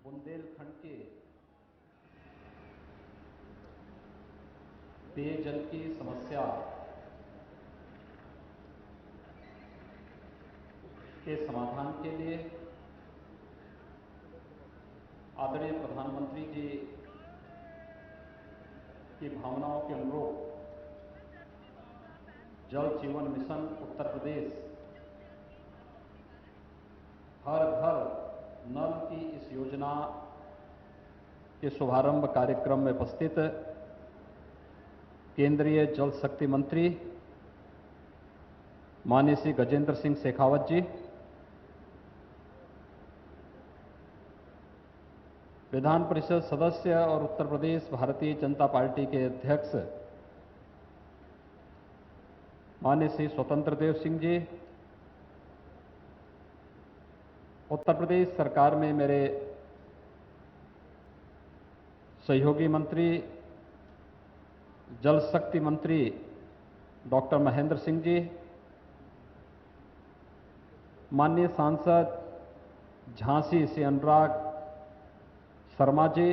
बुंदेलखंड के पेयजल की समस्या के समाधान के लिए आदरणीय प्रधानमंत्री जी की भावनाओं के अनुरूप जल जीवन मिशन उत्तर प्रदेश हर घर नल की इस योजना के शुभारंभ कार्यक्रम में उपस्थित केंद्रीय जल शक्ति मंत्री माननीय श्री गजेंद्र सिंह शेखावत जी, विधान परिषद सदस्य और उत्तर प्रदेश भारतीय जनता पार्टी के अध्यक्ष माननीय श्री स्वतंत्र देव सिंह जी, उत्तर प्रदेश सरकार में मेरे सहयोगी मंत्री जल शक्ति मंत्री डॉक्टर महेंद्र सिंह जी, माननीय सांसद झांसी से अनुराग शर्मा जी,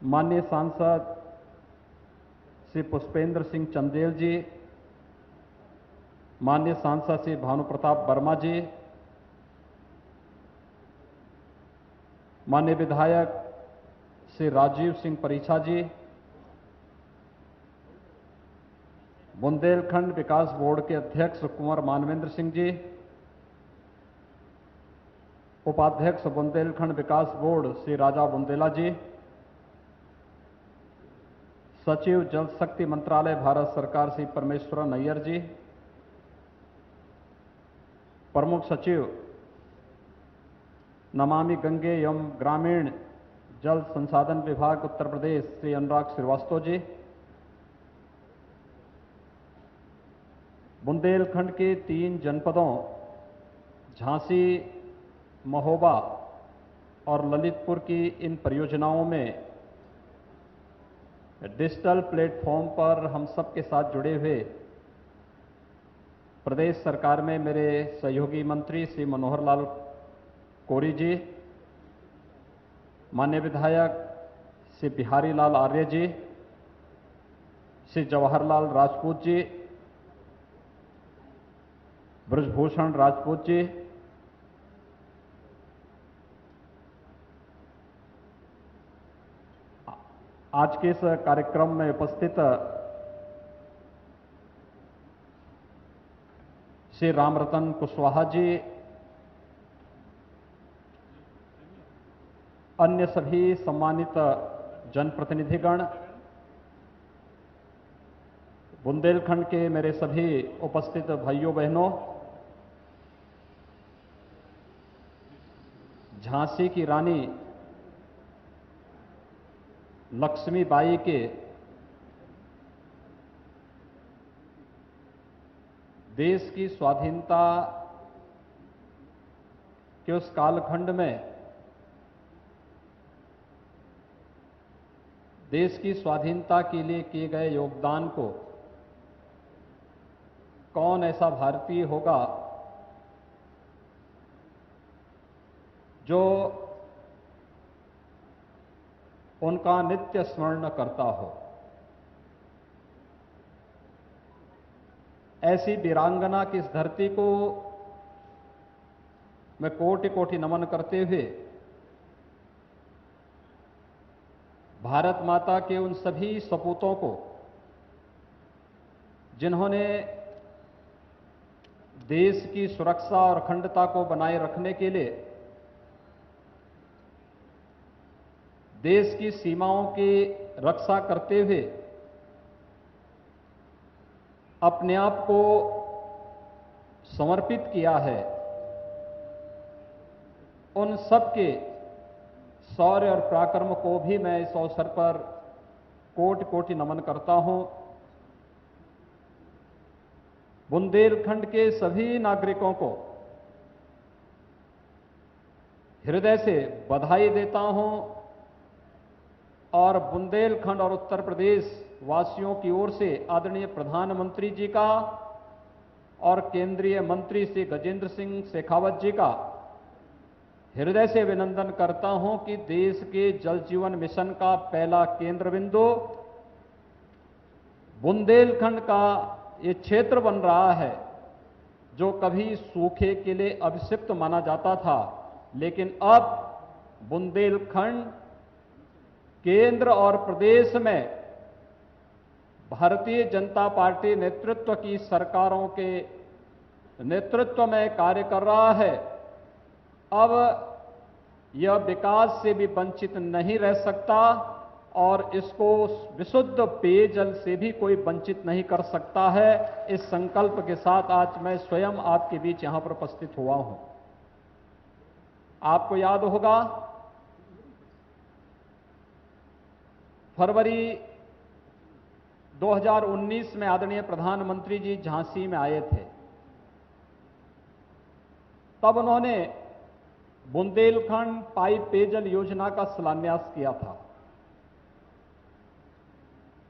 माननीय सांसद श्री पुष्पेंद्र सिंह चंदेल जी, माननीय सांसद श्री भानु प्रताप वर्मा जी, माननीय विधायक श्री राजीव सिंह परीछा जी, बुंदेलखंड विकास बोर्ड के अध्यक्ष कुंवर मानवेंद्र सिंह जी, उपाध्यक्ष बुंदेलखंड विकास बोर्ड श्री राजा बुंदेला जी, सचिव जल शक्ति मंत्रालय भारत सरकार श्री परमेश्वरन अय्यर जी, प्रमुख सचिव नमामि गंगे एवं ग्रामीण जल संसाधन विभाग उत्तर प्रदेश श्री अनुराग श्रीवास्तव जी, बुंदेलखंड के 3 जनपदों झांसी, महोबा और ललितपुर की इन परियोजनाओं में डिजिटल प्लेटफॉर्म पर हम सबके साथ जुड़े हुए प्रदेश सरकार में मेरे सहयोगी मंत्री श्री मनोहर लाल कोरी जी, माननीय विधायक श्री बिहारी लाल आर्य जी, श्री जवाहरलाल राजपूत जी, ब्रजभूषण राजपूत जी, आज के इस कार्यक्रम में उपस्थित श्री रामरतन कुशवाहा जी, अन्य सभी सम्मानित जनप्रतिनिधिगण, बुंदेलखंड के मेरे सभी उपस्थित भाइयों बहनों, झांसी की रानी लक्ष्मीबाई के देश की स्वाधीनता के उस कालखंड में देश की स्वाधीनता के लिए किए गए योगदान को कौन ऐसा भारतीय होगा जो उनका नित्य स्मरण करता हो। ऐसी वीरांगना की इस धरती को मैं कोटि कोटि नमन करते हुए भारत माता के उन सभी सपूतों को जिन्होंने देश की सुरक्षा और अखंडता को बनाए रखने के लिए देश की सीमाओं की रक्षा करते हुए अपने आप को समर्पित किया है, उन सब के शौर्य और पराक्रम को भी मैं इस अवसर पर कोटि कोटि नमन करता हूं। बुंदेलखंड के सभी नागरिकों को हृदय से बधाई देता हूं और बुंदेलखंड और उत्तर प्रदेश वासियों की ओर से आदरणीय प्रधानमंत्री जी का और केंद्रीय मंत्री श्री गजेंद्र सिंह शेखावत जी का हृदय से अभिनंदन करता हूं कि देश के जल जीवन मिशन का पहला केंद्र बिंदु बुंदेलखंड का ये क्षेत्र बन रहा है, जो कभी सूखे के लिए अभिशिप्त माना जाता था, लेकिन अब बुंदेलखंड केंद्र और प्रदेश में भारतीय जनता पार्टी नेतृत्व की सरकारों के नेतृत्व में कार्य कर रहा है। अब यह विकास से भी वंचित नहीं रह सकता और इसको विशुद्ध पेयजल से भी कोई वंचित नहीं कर सकता है। इस संकल्प के साथ आज मैं स्वयं आपके बीच यहां पर उपस्थित हुआ हूं। आपको याद होगा, फरवरी 2019 में आदरणीय प्रधानमंत्री जी झांसी में आए थे। तब उन्होंने बुंदेलखंड पाइप पेयजल योजना का शिलान्यास किया था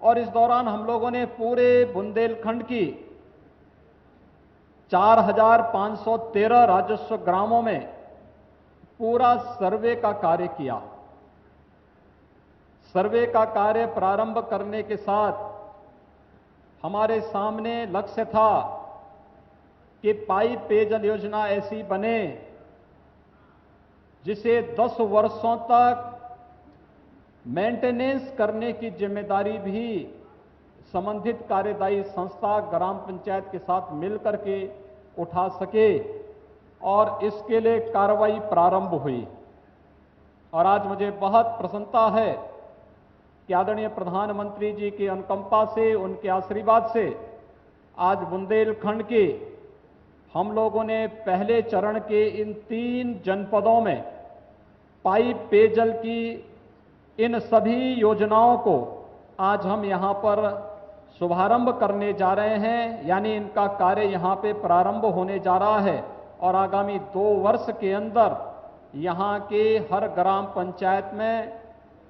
और इस दौरान हम लोगों ने पूरे बुंदेलखंड की 4513 राजस्व ग्रामों में पूरा सर्वे का कार्य किया। सर्वे का कार्य प्रारंभ करने के साथ हमारे सामने लक्ष्य था कि पाइप पेयजल योजना ऐसी बने जिसे 10 वर्षों तक मेंटेनेंस करने की जिम्मेदारी भी संबंधित कार्यदायी संस्था ग्राम पंचायत के साथ मिलकर के उठा सके और इसके लिए कार्रवाई प्रारंभ हुई। और आज मुझे बहुत प्रसन्नता है कि आदरणीय प्रधानमंत्री जी की अनुकंपा से, उनके आशीर्वाद से आज बुंदेलखंड के हम लोगों ने पहले चरण के इन 3 जनपदों में पाइप पेयजल की इन सभी योजनाओं को आज हम यहां पर शुभारंभ करने जा रहे हैं, यानी इनका कार्य यहां पे प्रारंभ होने जा रहा है और आगामी 2 वर्ष के अंदर यहां के हर ग्राम पंचायत में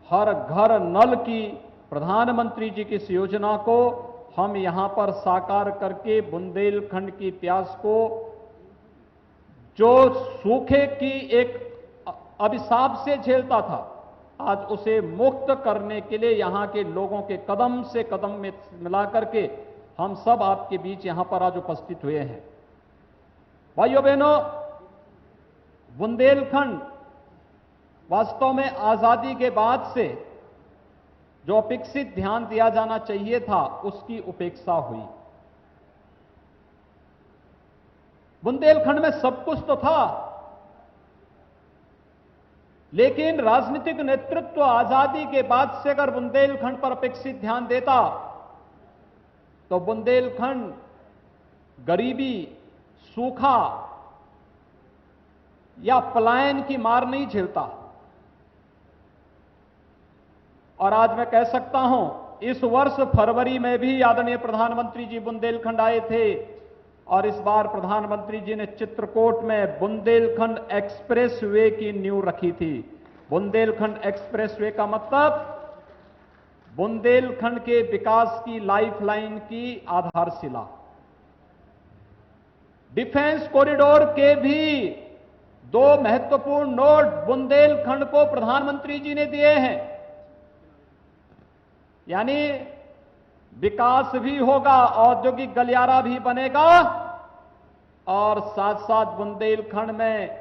हर घर नल की प्रधानमंत्री जी की इस योजना को हम यहां पर साकार करके बुंदेलखंड की प्यास को, जो सूखे की एक अभिशाप से झेलता था, आज उसे मुक्त करने के लिए यहां के लोगों के कदम से कदम में मिलाकर के हम सब आपके बीच यहां पर आज उपस्थित हुए हैं। भाइयों बहनों, बुंदेलखंड वास्तव में आजादी के बाद से जो अपेक्षित ध्यान दिया जाना चाहिए था, उसकी उपेक्षा हुई। बुंदेलखंड में सब कुछ तो था, लेकिन राजनीतिक नेतृत्व आजादी के बाद से अगर बुंदेलखंड पर अपेक्षित ध्यान देता तो बुंदेलखंड गरीबी, सूखा या पलायन की मार नहीं झेलता। और आज मैं कह सकता हूं, इस वर्ष फरवरी में भी आदरणीय प्रधानमंत्री जी बुंदेलखंड आए थे और इस बार प्रधानमंत्री जी ने चित्रकूट में बुंदेलखंड एक्सप्रेस वे की नींव रखी थी। बुंदेलखंड एक्सप्रेस वे का मतलब बुंदेलखंड के विकास की लाइफलाइन की आधारशिला। डिफेंस कॉरिडोर के भी 2 महत्वपूर्ण नोड बुंदेलखंड को प्रधानमंत्री जी ने दिए हैं, यानी विकास भी होगा, औद्योगिक गलियारा भी बनेगा और साथ साथ बुंदेलखंड में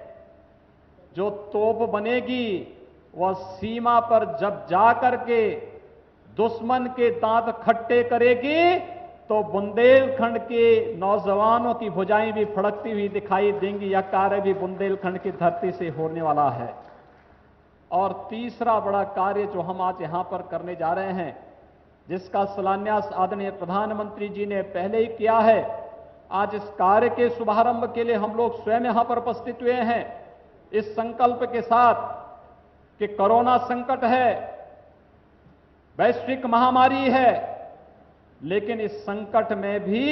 जो तोप बनेगी वह सीमा पर जब जाकर के दुश्मन के दांत खट्टे करेगी तो बुंदेलखंड के नौजवानों की भुजाएं भी फड़कती हुई दिखाई देंगी। यह कार्य भी बुंदेलखंड की धरती से होने वाला है। और तीसरा बड़ा कार्य जो हम आज यहां पर करने जा रहे हैं, जिसका शिलान्यास आदरणीय प्रधानमंत्री जी ने पहले ही किया है, आज इस कार्य के शुभारंभ के लिए हम लोग स्वयं यहां पर उपस्थित हुए हैं इस संकल्प के साथ कि कोरोना संकट है, वैश्विक महामारी है, लेकिन इस संकट में भी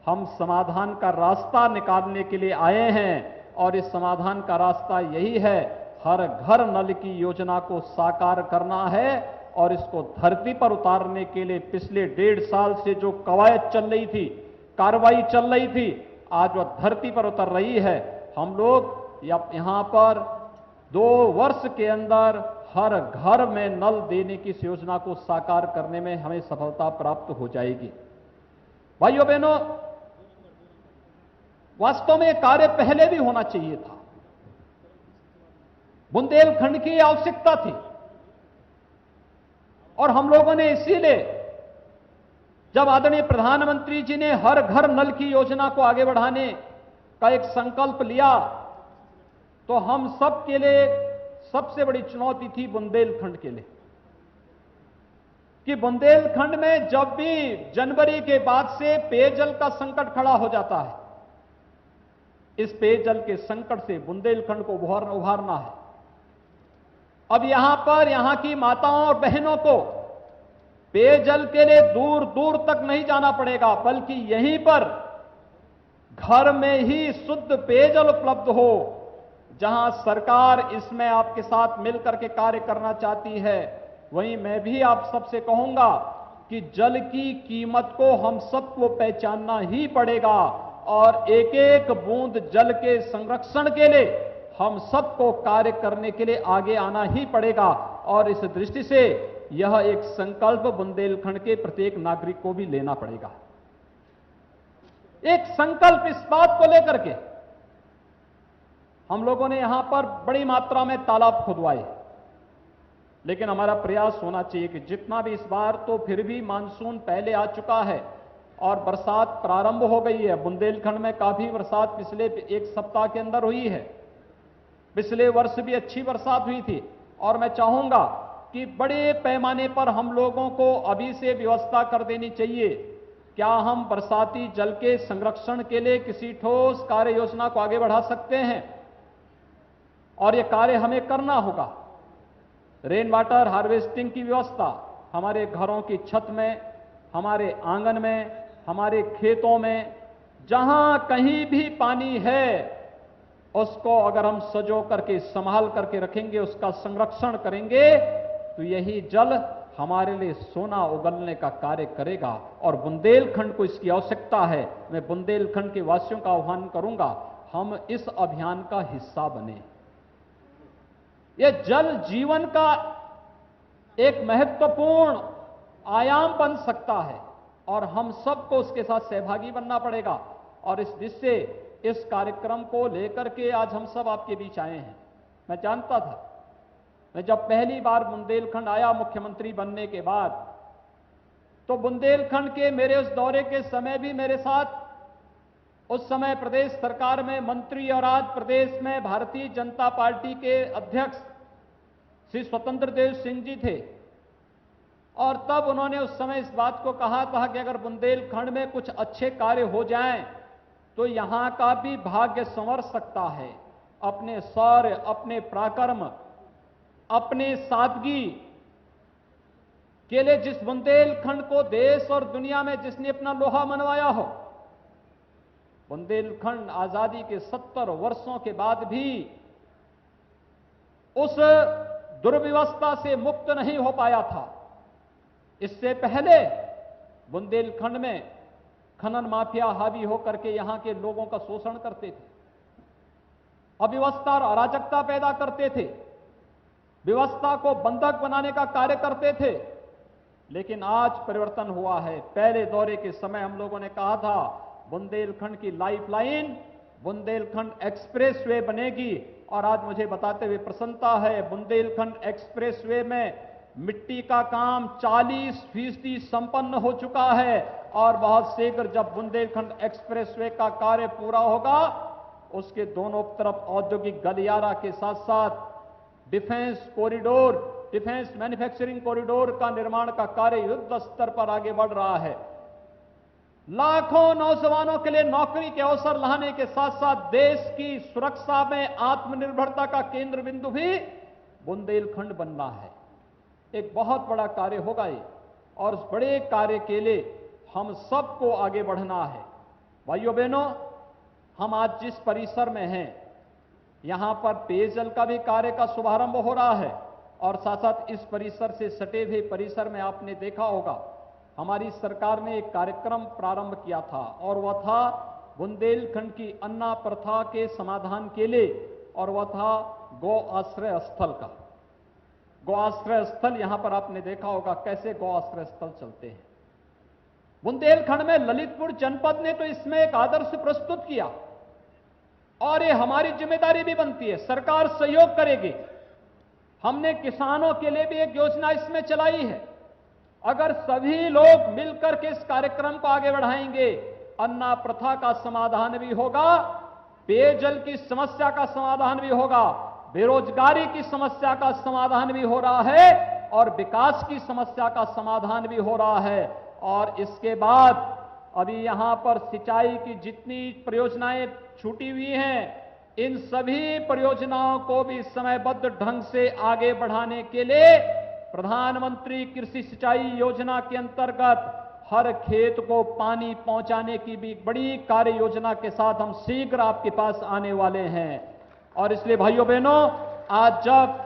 हम समाधान का रास्ता निकालने के लिए आए हैं और इस समाधान का रास्ता यही है, हर घर नल की योजना को साकार करना है और इसको धरती पर उतारने के लिए पिछले 1.5 साल से जो कवायद चल रही थी, कार्रवाई चल रही थी, आज वह धरती पर उतर रही है। हम लोग यहां पर 2 वर्ष के अंदर हर घर में नल देने की इस योजना को साकार करने में हमें सफलता प्राप्त हो जाएगी। भाइयों बहनों, वास्तव में कार्य पहले भी होना चाहिए था। बुंदेलखंड की आवश्यकता थी और हम लोगों ने इसीलिए जब आदरणीय प्रधानमंत्री जी ने हर घर नल की योजना को आगे बढ़ाने का एक संकल्प लिया, तो हम सब के लिए सबसे बड़ी चुनौती थी बुंदेलखंड के लिए कि बुंदेलखंड में जब भी जनवरी के बाद से पेयजल का संकट खड़ा हो जाता है, इस पेयजल के संकट से बुंदेलखंड को उभारना है। अब यहां की माताओं और बहनों को पेयजल के लिए दूर दूर तक नहीं जाना पड़ेगा, बल्कि यहीं पर घर में ही शुद्ध पेयजल उपलब्ध हो। जहां सरकार इसमें आपके साथ मिलकर के कार्य करना चाहती है, वहीं मैं भी आप सबसे कहूंगा कि जल की कीमत को हम सबको पहचानना ही पड़ेगा और एक एक बूंद जल के संरक्षण के लिए हम सबको कार्य करने के लिए आगे आना ही पड़ेगा। और इस दृष्टि से यह एक संकल्प बुंदेलखंड के प्रत्येक नागरिक को भी लेना पड़ेगा। एक संकल्प इस बात को लेकर के हम लोगों ने यहां पर बड़ी मात्रा में तालाब खुदवाए, लेकिन हमारा प्रयास होना चाहिए कि जितना भी इस बार तो फिर भी मानसून पहले आ चुका है और बरसात प्रारंभ हो गई है। बुंदेलखंड में काफी बरसात पिछले 1 सप्ताह के अंदर हुई है। पिछले वर्ष भी अच्छी बरसात हुई थी और मैं चाहूंगा कि बड़े पैमाने पर हम लोगों को अभी से व्यवस्था कर देनी चाहिए। क्या हम बरसाती जल के संरक्षण के लिए किसी ठोस कार्य योजना को आगे बढ़ा सकते हैं? और यह कार्य हमें करना होगा। रेन वाटर हार्वेस्टिंग की व्यवस्था हमारे घरों की छत में, हमारे आंगन में, हमारे खेतों में, जहां कहीं भी पानी है उसको अगर हम सजो करके संभाल करके रखेंगे, उसका संरक्षण करेंगे, तो यही जल हमारे लिए सोना उगलने का कार्य करेगा। और बुंदेलखंड को इसकी आवश्यकता है। मैं बुंदेलखंड के वासियों का आह्वान करूंगा, हम इस अभियान का हिस्सा बने। यह जल जीवन का एक महत्वपूर्ण आयाम बन सकता है और हम सबको उसके साथ सहभागी बनना पड़ेगा। और इस दृष्टि से इस कार्यक्रम को लेकर के आज हम सब आपके बीच आए हैं। मैं जानता था, मैं जब पहली बार बुंदेलखंड आया मुख्यमंत्री बनने के बाद, तो बुंदेलखंड के मेरे उस दौरे के समय भी मेरे साथ उस समय प्रदेश सरकार में मंत्री और आज प्रदेश में भारतीय जनता पार्टी के अध्यक्ष श्री स्वतंत्र देव सिंह जी थे। और तब उन्होंने उस समय इस बात को कहा था कि अगर बुंदेलखंड में कुछ अच्छे कार्य हो जाएं तो यहां का भी भाग्य संवर सकता है। अपने शौर्य, अपने पराक्रम, अपने सादगी के लिए जिस बुंदेलखंड को देश और दुनिया में जिसने अपना लोहा मनवाया हो, बुंदेलखंड आजादी के 70 वर्षों के बाद भी उस दुर्व्यवस्था से मुक्त नहीं हो पाया था। इससे पहले बुंदेलखंड में खनन माफिया हावी होकर के यहां के लोगों का शोषण करते थे, अव्यवस्था और अराजकता पैदा करते थे, व्यवस्था को बंधक बनाने का कार्य करते थे। लेकिन आज परिवर्तन हुआ है। पहले दौरे के समय हम लोगों ने कहा था बुंदेलखंड की लाइफलाइन बुंदेलखंड एक्सप्रेसवे बनेगी, और आज मुझे बताते हुए प्रसन्नता है, बुंदेलखंड एक्सप्रेसवे में मिट्टी का काम 40% संपन्न हो चुका है। और बहुत शीघ्र जब बुंदेलखंड एक्सप्रेसवे का कार्य पूरा होगा, उसके दोनों तरफ औद्योगिक गलियारा के साथ साथ defence corridor, defence manufacturing corridor का निर्माण का कार्य युद्ध स्तर पर आगे बढ़ रहा है। लाखों नौजवानों के लिए नौकरी के अवसर लाने के साथ साथ देश की सुरक्षा में आत्मनिर्भरता का केंद्र बिंदु भी बुंदेलखंड बनना है। एक बहुत बड़ा कार्य होगा ये, और उस बड़े कार्य के लिए हम सबको आगे बढ़ना है। भाइयों बहनों, हम आज जिस परिसर में हैं, यहां पर पेयजल का भी कार्य का शुभारंभ हो रहा है, और साथ साथ इस परिसर से सटे हुए परिसर में आपने देखा होगा हमारी सरकार ने एक कार्यक्रम प्रारंभ किया था, और वह था बुंदेलखंड की अन्ना प्रथा के समाधान के लिए और वह था गौ आश्रय स्थल का। गौ आश्रय स्थल, यहां पर आपने देखा होगा कैसे गौ आश्रय स्थल चलते हैं। बुंदेलखंड में ललितपुर जनपद ने तो इसमें एक आदर्श प्रस्तुत किया और ये हमारी जिम्मेदारी भी बनती है, सरकार सहयोग करेगी। हमने किसानों के लिए भी एक योजना इसमें चलाई है। अगर सभी लोग मिलकर के इस कार्यक्रम को आगे बढ़ाएंगे, अन्ना प्रथा का समाधान भी होगा, पेयजल की समस्या का समाधान भी होगा, बेरोजगारी की समस्या का समाधान भी हो रहा है और विकास की समस्या का समाधान भी हो रहा है। और इसके बाद अभी यहां पर सिंचाई की जितनी परियोजनाएं छूटी हुई हैं, इन सभी परियोजनाओं को भी समयबद्ध ढंग से आगे बढ़ाने के लिए प्रधानमंत्री कृषि सिंचाई योजना के अंतर्गत हर खेत को पानी पहुंचाने की भी बड़ी कार्य योजना के साथ हम शीघ्र आपके पास आने वाले हैं। और इसलिए भाइयों बहनों, आज जब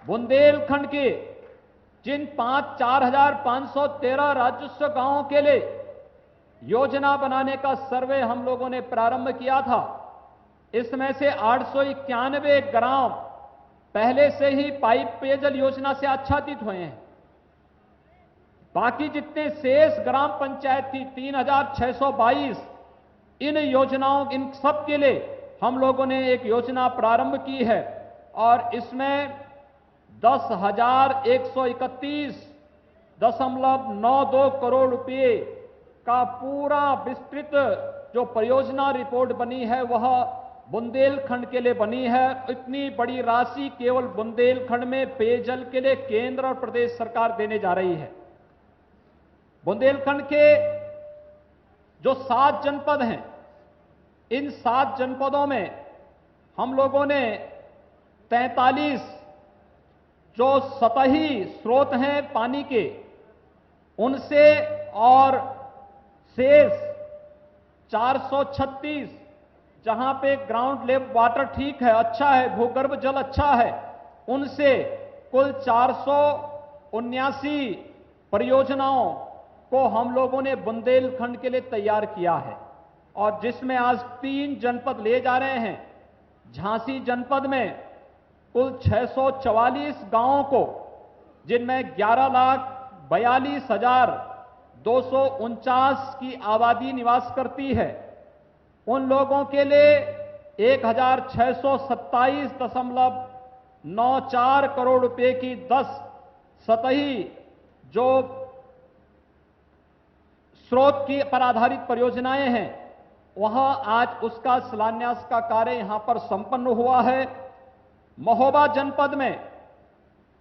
बुंदेलखंड के जिन 4,513 राजस्व गांवों के लिए योजना बनाने का सर्वे हम लोगों ने प्रारंभ किया था, इसमें से 891 ग्राम पहले से ही पाइप पेयजल योजना से आच्छादित हुए हैं। बाकी जितने शेष ग्राम पंचायत थी 3,622, इन योजनाओं, इन सब के लिए हम लोगों ने एक योजना प्रारंभ की है और इसमें 10,131.92 करोड़ रुपए का पूरा विस्तृत जो परियोजना रिपोर्ट बनी है वह बुंदेलखंड के लिए बनी है। इतनी बड़ी राशि केवल बुंदेलखंड में पेयजल के लिए केंद्र और प्रदेश सरकार देने जा रही है। बुंदेलखंड के जो 7 जनपद हैं, इन 7 जनपदों में हम लोगों ने 43 जो सतही स्रोत हैं पानी के, उनसे और शेष 436 जहां पे ग्राउंड लेवल वाटर ठीक है, अच्छा है, भूगर्भ जल अच्छा है, उनसे कुल 479 परियोजनाओं को हम लोगों ने बुंदेलखंड के लिए तैयार किया है और जिसमें आज 3 जनपद ले जा रहे हैं। झांसी जनपद में कुल 644 गांवों को, जिनमें 11,42,249 की आबादी निवास करती है, उन लोगों के लिए 1,627.94 करोड़ रुपए की 10 सतही जो स्रोत की पर आधारित परियोजनाएं हैं, वहां आज उसका शिलान्यास का कार्य यहां पर संपन्न हुआ है। महोबा जनपद में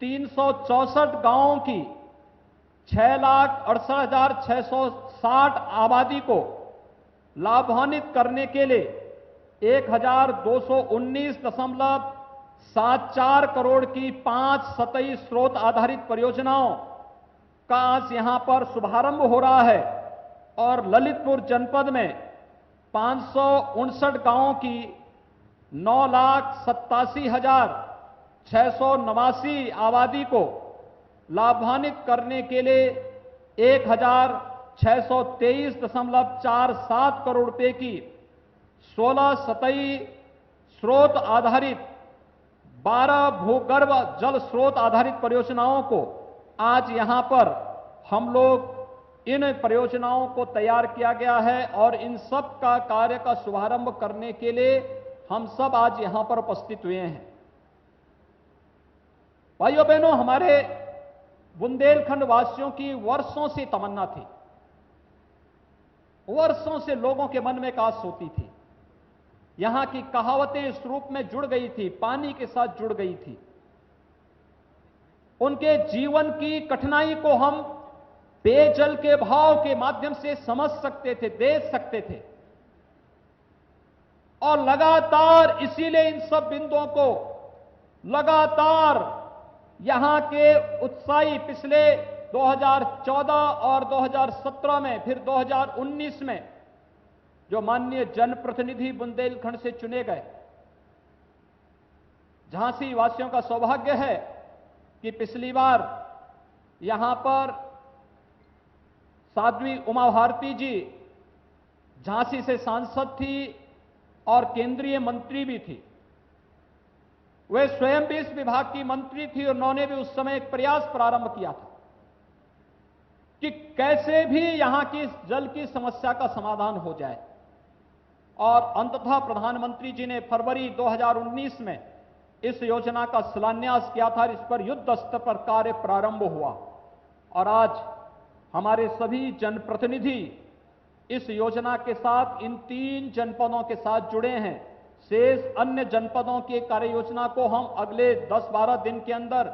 364 गांवों की 6,68,660 आबादी को लाभान्वित करने के लिए 1,219.74 करोड़ की 5 सतही स्रोत आधारित परियोजनाओं का आज यहां पर शुभारंभ हो रहा है। और ललितपुर जनपद में 559 गांवों की 9,87,689 आबादी को लाभान्वित करने के लिए 1,623.47 करोड़ रुपए की 16 सतही स्रोत आधारित 12 भूगर्भ जल स्रोत आधारित परियोजनाओं को आज यहां पर हम लोग इन परियोजनाओं को तैयार किया गया है और इन सब का कार्य का शुभारंभ करने के लिए हम सब आज यहां पर उपस्थित हुए हैं। भाइयों बहनों, हमारे बुंदेलखंड वासियों की वर्षों से तमन्ना थी, वर्षों से लोगों के मन में एक आस होती थी। यहां की कहावतें इस रूप में जुड़ गई थी, पानी के साथ जुड़ गई थी। उनके जीवन की कठिनाई को हम पेयजल के भाव के माध्यम से समझ सकते थे, देख सकते थे और लगातार इसीलिए इन सब बिंदुओं को लगातार यहां के उत्साही पिछले 2014 और 2017 में, फिर 2019 में जो माननीय जनप्रतिनिधि बुंदेलखंड से चुने गए, झांसी वासियों का सौभाग्य है कि पिछली बार यहां पर साध्वी उमा भारती जी झांसी से सांसद थी और केंद्रीय मंत्री भी थी। वे स्वयं भी इस विभाग की मंत्री थी और उन्होंने भी उस समय एक प्रयास प्रारंभ किया था कि कैसे भी यहां की जल की समस्या का समाधान हो जाए। और अंततः प्रधानमंत्री जी ने फरवरी 2019 में इस योजना का शिलान्यास किया था। इस पर युद्ध स्तर पर कार्य प्रारंभ हुआ और आज हमारे सभी जनप्रतिनिधि इस योजना के साथ इन 3 जनपदों के साथ जुड़े हैं। शेष अन्य जनपदों की कार्य योजना को हम अगले 10-12 दिन के अंदर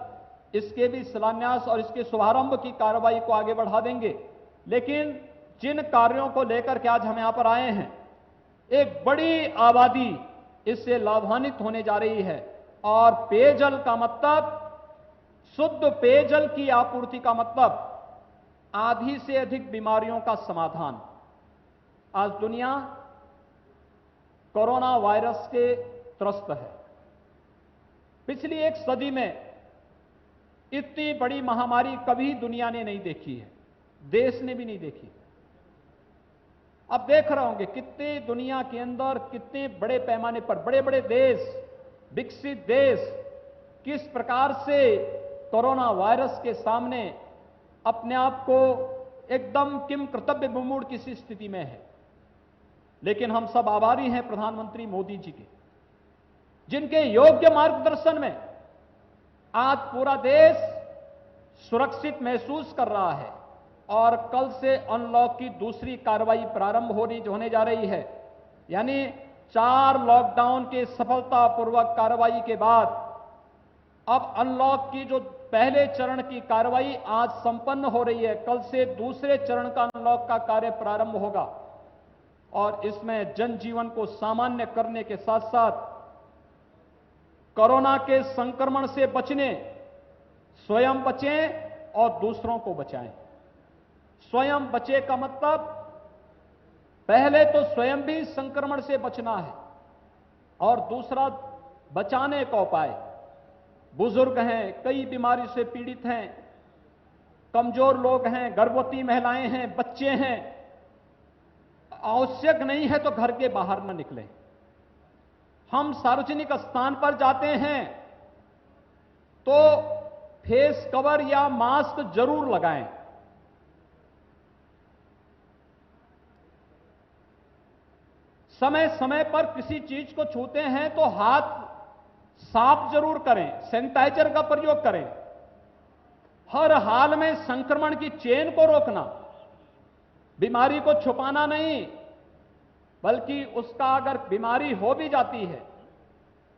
इसके भी शिलान्यास और इसके शुभारंभ की कार्रवाई को आगे बढ़ा देंगे। लेकिन जिन कार्यों को लेकर के आज हम यहां पर आए हैं, एक बड़ी आबादी इससे लाभान्वित होने जा रही है और पेयजल का मतलब, शुद्ध पेयजल की आपूर्ति का मतलब आधी से अधिक बीमारियों का समाधान। आज दुनिया कोरोना वायरस के त्रस्त है। पिछली एक सदी में इतनी बड़ी महामारी कभी दुनिया ने नहीं देखी है, देश ने भी नहीं देखी। अब देख रहे होंगे कितने दुनिया के अंदर कितने बड़े पैमाने पर बड़े बड़े देश, विकसित देश किस प्रकार से कोरोना वायरस के सामने अपने आप को एकदम किम कर्तव्य विमूढ़ किसी स्थिति में है। लेकिन हम सब आभारी हैं प्रधानमंत्री मोदी जी के, जिनके योग्य मार्गदर्शन में आज पूरा देश सुरक्षित महसूस कर रहा है और कल से अनलॉक की दूसरी कार्रवाई प्रारंभ होने जा रही है। यानी 4 लॉकडाउन के सफलतापूर्वक कार्रवाई के बाद अब अनलॉक की जो पहले चरण की कार्रवाई आज संपन्न हो रही है, कल से दूसरे चरण का अनलॉक का कार्य प्रारंभ होगा और इसमें जनजीवन को सामान्य करने के साथ साथ कोरोना के संक्रमण से बचने, स्वयं बचें और दूसरों को बचाएं। स्वयं बचे का मतलब पहले तो स्वयं भी संक्रमण से बचना है और दूसरा बचाने का उपाय। बुजुर्ग हैं, कई बीमारी से पीड़ित हैं, कमजोर लोग हैं, गर्भवती महिलाएं हैं, बच्चे हैं, आवश्यक नहीं है तो घर के बाहर न निकलें। हम सार्वजनिक स्थान पर जाते हैं तो फेस कवर या मास्क जरूर लगाएं। समय समय पर किसी चीज को छूते हैं तो हाथ साफ जरूर करें, सैनिटाइजर का प्रयोग करें। हर हाल में संक्रमण की चेन को रोकना, बीमारी को छुपाना नहीं, बल्कि उसका अगर बीमारी हो भी जाती है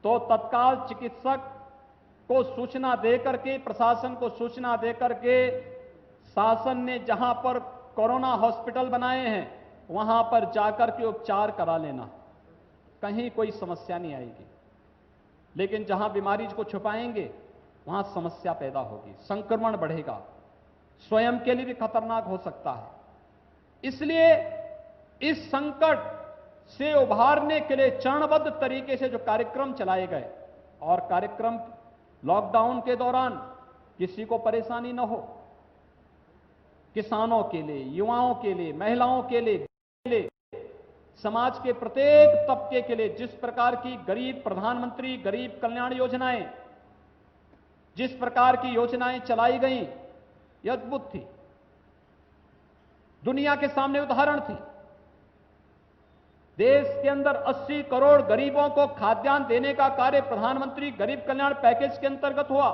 तो तत्काल चिकित्सक को सूचना देकर के, प्रशासन को सूचना देकर के, शासन ने जहां पर कोरोना हॉस्पिटल बनाए हैं वहां पर जाकर के उपचार करा लेना, कहीं कोई समस्या नहीं आएगी। लेकिन जहां बीमारी को छुपाएंगे वहां समस्या पैदा होगी, संक्रमण बढ़ेगा, स्वयं के लिए भी खतरनाक हो सकता है। इसलिए इस संकट से उभारने के लिए चरणबद्ध तरीके से जो कार्यक्रम चलाए गए, और कार्यक्रम लॉकडाउन के दौरान किसी को परेशानी न हो, किसानों के लिए, युवाओं के लिए, महिलाओं के लिए, समाज के प्रत्येक तबके के लिए जिस प्रकार की प्रधानमंत्री गरीब कल्याण योजनाएं, जिस प्रकार की योजनाएं चलाई गई, यह अद्भुत थी, दुनिया के सामने उदाहरण थी। देश के अंदर 80 करोड़ गरीबों को खाद्यान्न देने का कार्य प्रधानमंत्री गरीब कल्याण पैकेज के अंतर्गत हुआ।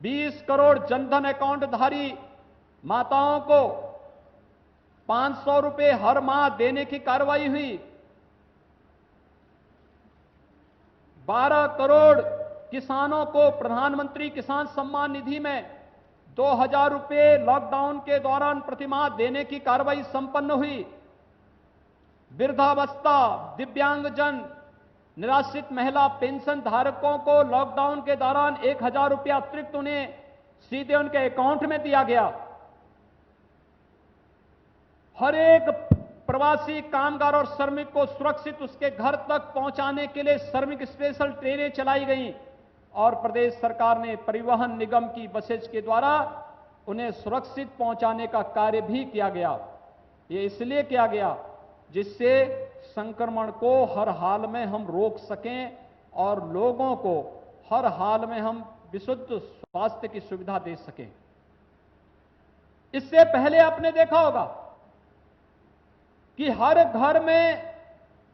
20 करोड़ जनधन अकाउंट धारी माताओं को 500 रुपए हर माह देने की कार्रवाई हुई। 12 करोड़ किसानों को प्रधानमंत्री किसान सम्मान निधि में 2000 रुपए लॉकडाउन के दौरान प्रतिमाह देने की कार्रवाई संपन्न हुई। वृद्धावस्था, दिव्यांगजन, निराश्रित महिला पेंशन धारकों को लॉकडाउन के दौरान 1000 रुपया अतिरिक्त उन्हें सीधे उनके अकाउंट में दिया गया। हर एक प्रवासी कामगार और श्रमिक को सुरक्षित उसके घर तक पहुंचाने के लिए श्रमिक स्पेशल ट्रेनें चलाई गई और प्रदेश सरकार ने परिवहन निगम की बसेज के द्वारा उन्हें सुरक्षित पहुंचाने का कार्य भी किया गया। ये इसलिए किया गया जिससे संक्रमण को हर हाल में हम रोक सकें और लोगों को हर हाल में हम विशुद्ध स्वास्थ्य की सुविधा दे सकें। इससे पहले आपने देखा होगा कि हर घर में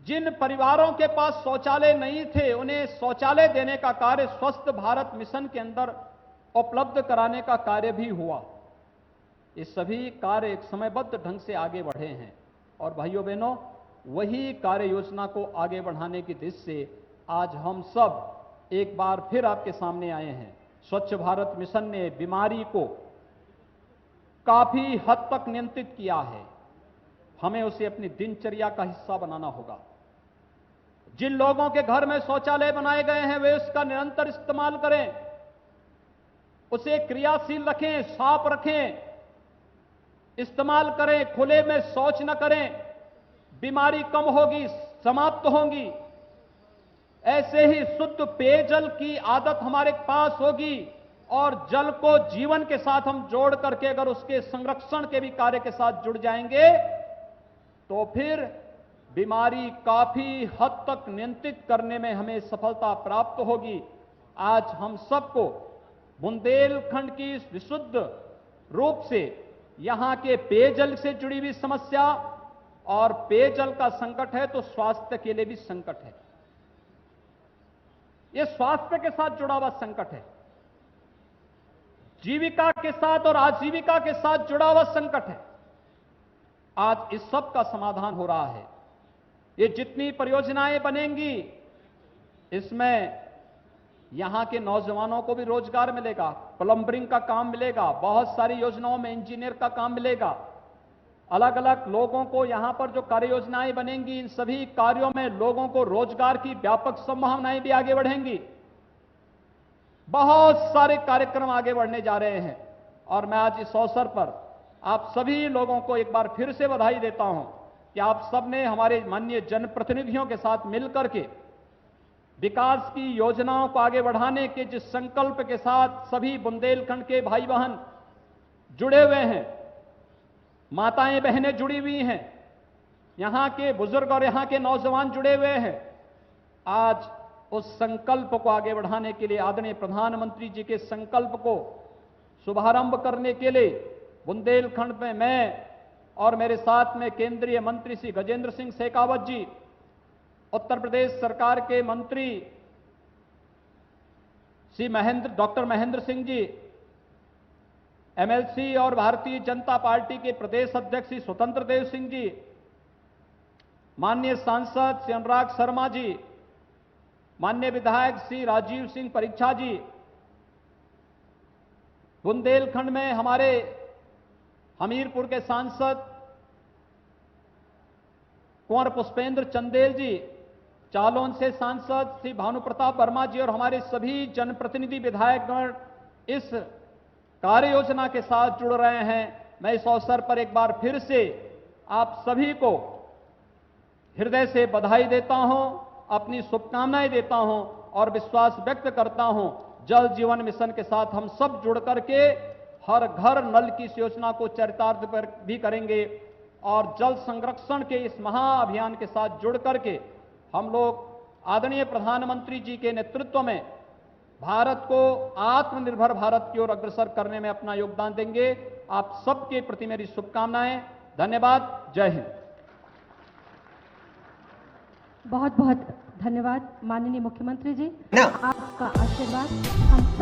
जिन परिवारों के पास शौचालय नहीं थे उन्हें शौचालय देने का कार्य स्वस्थ भारत मिशन के अंदर उपलब्ध कराने का कार्य भी हुआ। ये सभी कार्य एक समयबद्ध ढंग से आगे बढ़े हैं और भाइयों बहनों, वही कार्य योजना को आगे बढ़ाने की दिशा से आज हम सब एक बार फिर आपके सामने आए हैं। स्वच्छ भारत मिशन ने बीमारी को काफी हद तक नियंत्रित किया है। हमें उसे अपनी दिनचर्या का हिस्सा बनाना होगा। जिन लोगों के घर में शौचालय बनाए गए हैं वे उसका निरंतर इस्तेमाल करें, उसे क्रियाशील रखें, साफ रखें, इस्तेमाल करें, खुले में शौच न करें। बीमारी कम होगी, समाप्त होंगी। ऐसे ही शुद्ध पेयजल की आदत हमारे पास होगी और जल को जीवन के साथ हम जोड़ करके अगर उसके संरक्षण के भी कार्य के साथ जुड़ जाएंगे तो फिर बीमारी काफी हद तक नियंत्रित करने में हमें सफलता प्राप्त होगी। आज हम सबको बुंदेलखंड की विशुद्ध रूप से यहां के पेयजल से जुड़ी हुई समस्या और पेयजल का संकट है तो स्वास्थ्य के लिए भी संकट है। यह स्वास्थ्य के साथ जुड़ा हुआ संकट है, जीविका के साथ और आजीविका के साथ जुड़ा हुआ संकट है। आज इस सब का समाधान हो रहा है। ये जितनी परियोजनाएं बनेंगी इसमें यहां के नौजवानों को भी रोजगार मिलेगा, प्लम्बरिंग का काम मिलेगा, बहुत सारी योजनाओं में इंजीनियर का काम मिलेगा। अलग अलग लोगों को यहां पर जो कार्य योजनाएं बनेंगी इन सभी कार्यों में लोगों को रोजगार की व्यापक संभावनाएं भी आगे बढ़ेंगी। बहुत सारे कार्यक्रम आगे बढ़ने जा रहे हैं और मैं आज इस अवसर पर आप सभी लोगों को एक बार फिर से बधाई देता हूं कि आप सबने हमारे माननीय जनप्रतिनिधियों के साथ मिलकर के विकास की योजनाओं को आगे बढ़ाने के जिस संकल्प के साथ सभी बुंदेलखंड के भाई बहन जुड़े हुए हैं, माताएं बहनें जुड़ी हुई हैं, यहां के बुजुर्ग और यहां के नौजवान जुड़े हुए हैं। आज उस संकल्प को आगे बढ़ाने के लिए आदरणीय प्रधानमंत्री जी के संकल्प को शुभारंभ करने के लिए बुंदेलखंड में मैं और मेरे साथ में केंद्रीय मंत्री श्री गजेंद्र सिंह शेखावत जी, उत्तर प्रदेश सरकार के मंत्री श्री डॉक्टर महेंद्र सिंह जी, एमएलसी और भारतीय जनता पार्टी के प्रदेश अध्यक्ष श्री स्वतंत्र देव सिंह जी, माननीय सांसद श्री अनुराग शर्मा जी, माननीय विधायक श्री राजीव सिंह परीक्षा जी, बुंदेलखंड में हमारे हमीरपुर के सांसद कुंवर पुष्पेंद्र चंदेल जी, जालौन से सांसद श्री भानु प्रताप वर्मा जी और हमारे सभी जनप्रतिनिधि विधायकगण इस कार्य योजना के साथ जुड़ रहे हैं। मैं इस अवसर पर एक बार फिर से आप सभी को हृदय से बधाई देता हूं, अपनी शुभकामनाएं देता हूं और विश्वास व्यक्त करता हूं जल जीवन मिशन के साथ हम सब जुड़ करके हर घर नल की इस योजना को चरितार्थ पर भी करेंगे और जल संरक्षण के इस महाअभियान के साथ जुड़ करके हम लोग आदरणीय प्रधानमंत्री जी के नेतृत्व में भारत को आत्मनिर्भर भारत की ओर अग्रसर करने में अपना योगदान देंगे। आप सबके प्रति मेरी शुभकामनाएं। धन्यवाद। जय हिंद। बहुत बहुत धन्यवाद माननीय मुख्यमंत्री जी, आपका आशीर्वाद हम सब